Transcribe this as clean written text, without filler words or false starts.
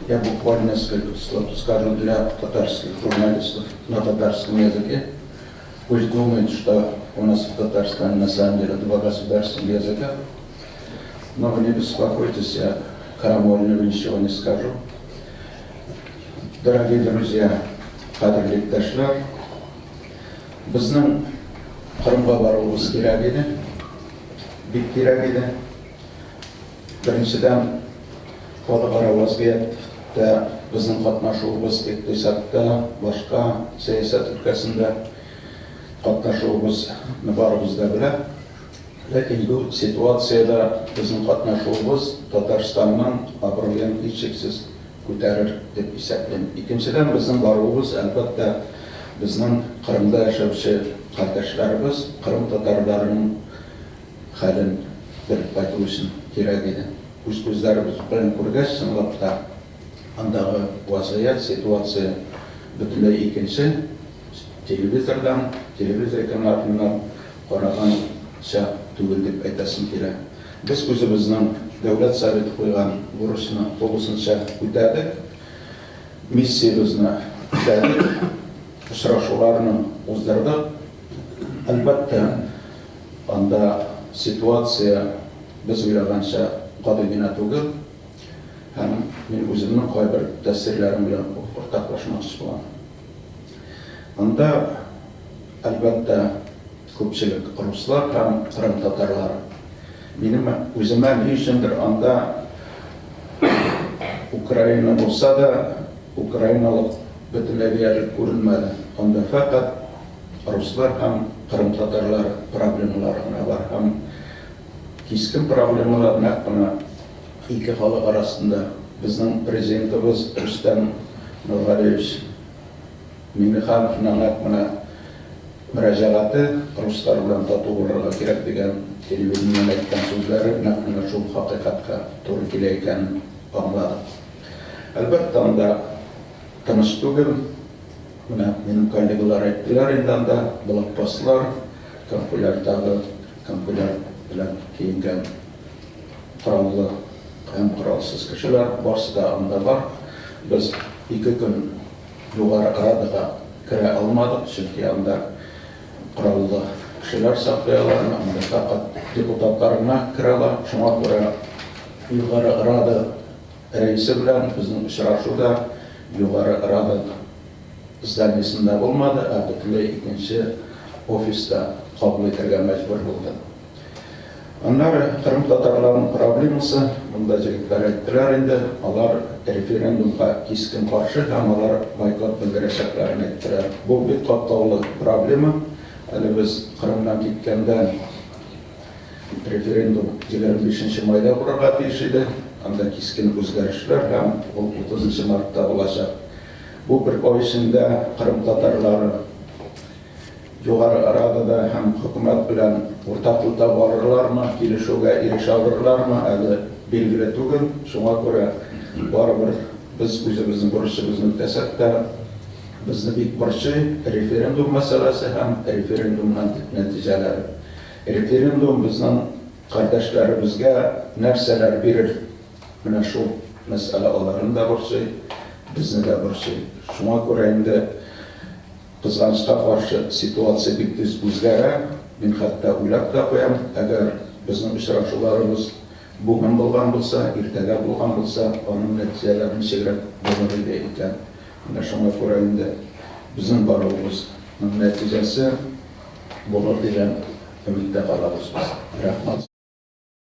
Я буквально несколько слов скажу для татарских журналистов на татарском языке. Пусть думают, что у нас в Татарстане на самом деле два государственных языка. Но вы не беспокойтесь, я крамольного ничего не скажу. Дорогие друзья, қадірлі иптешлер, біздің Қырымға баруымыз керек еді, бик керек еді. Біріншіден, халықара вазгиятта біздің қатнашуымыз иктисадта, башқа саясат өлкәсендә қатнашуымызны барыбыз да белә. Ләкин бұл ситуацияда біздің қатнашуымыз Татарстаннан абруен һичшиксез күтәрер дип исәпләйм. Икенчедән, безнең баруыбыз әлбәттә безнең Кырымда яшәүче кардәшләребез, Кырым татарларының хәлен белеп кайту өчен кирәк иде. Үз күзләребез белән күргәч, чынлап та андагы вазгыять, ситуация бөтенләй икенче. Телевизор экраннарыннан караганча түгел дип әйтәсем килә. Без үзебезнең Дәүләт Советы куйган бурычны тулысынча үтәдек, миссиябызны үтәдек, очрашуларны уздырдык. Әлбәттә, анда ситуация без уйлаганча каты гына түгел, һәм мин үземнең кайбер тәэсирләрем белән уртаклашмакчы булам. Анда әлбәттә күпчелек руслар һәм Кырым татарлары. Минем үземә ни өчендер анда Украина булса да, украиналык бөтенләй диярлек күренмәде. Анда фақат руслар һәм Кырым татарлары проблемалары гына бар. Һәм кискен проблемалар нәкъ кына ике халык арасында. Безнең президентыбыз Рөстәм Нургалиевич Миңнехановның нәкъ кына мөрәҗәгате руслар белән тату булырга кирәк дигән телевидениедән әйткән сүзләре нәкъ менә шул хакыйкатькә туры килә икәнен аңладык. Әлбәттә, анда тыныч түгел. Менә минем коллегалар әйттеләр, инде анда блокпостлар, конфуляр белән киенгән кораллы һәм коралсыз кешеләр барсы да анда бар. Без 2 көн югары Радага керә алмадык, чөнки анда кораллы кешеләр саклаялар, анда фақат депутатлар гына керә ала. Шуңа күрә югары Рада рәисе белән безнең очрашуда югары Рада зданиесендә булмады, ә бөтенләй икенче офиста кабул итәргә мәҗбүр булды. Аннары Кырым татарларының проблемасы, монда җегетләр әйттеләр инде, алар референдумга кискен каршы һәм алар бойкот белдерәчәкләрен әйттеләр. Бу бик катлаулы проблема. Әле без Кырымнан киткәндә референдум 25 майда булырга тиеш иде. Анда кискен үзгәрешләр һәм ул 30 мартта булачак. Бу бер ай эчендә Кырым татарлары югары Радада һәм хөкүмәт белән уртаклыкта барырлармы, килешүгә ирешә алырлармы, әле билгеле түгел. Шуңа күрә барыбер без үзебезнең бурычыбызны үтәсәк тә, безне бик борчый референдум мәсьәләсе һәм референдумның нәтиҗәләре. Референдум безнең кардәшләребезгә нәрсәләр бирер? Менә шул мәсьәлә аларны да борчый, безне дә борчый. Шуңа күрә инде кызганычка каршы ситуация бик тиз үзгәрә. Мин хәтта уйлап та куям, әгәр безнең очрашуларыбыз бүген булган булса, иртәгә булган булса, аның нәтиҗәләре ничегрәк булыр иде икән. Менә шуңа күрә инде безнең баруыбызның нәтиҗәсе булыр дигән өмиддә калабыз. Рәхмәт.